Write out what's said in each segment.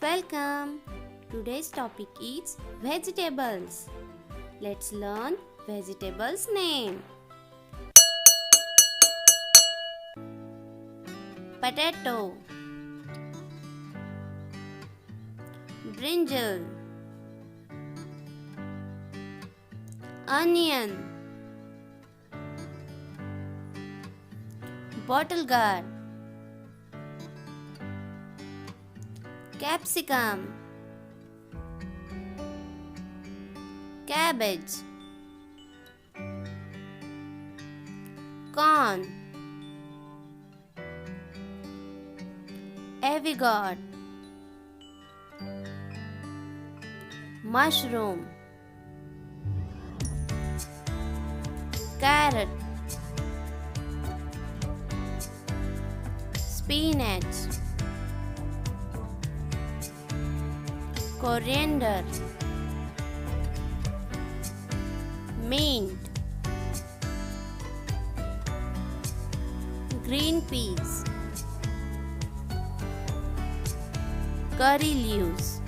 Welcome! Today's topic is vegetables. Let's learn vegetables name. Potato, Brinjal, onion, bottle gourd, capsicum, cabbage, corn, avocado, mushroom, carrot, spinach, coriander, mint, green peas, curry leaves,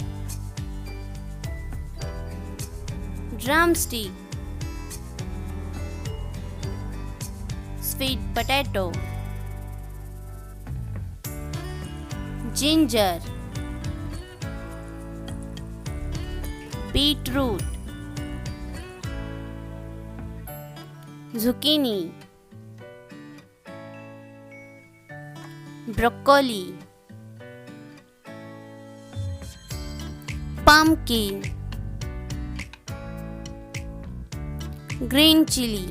drumstick, sweet potato, ginger, beetroot, zucchini, broccoli, pumpkin, green chilli,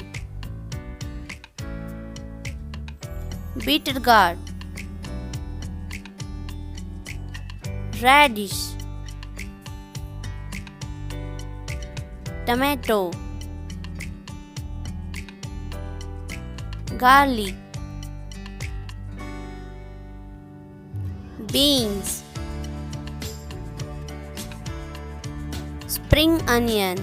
bitter gourd, radish, tomato, garlic, beans, spring onion,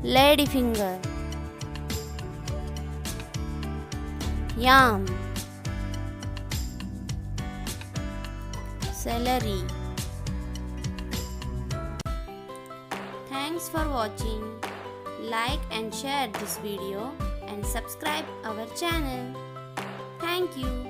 ladyfinger, yam, celery. Thanks for watching. Like and share this video and subscribe our channel. Thank you.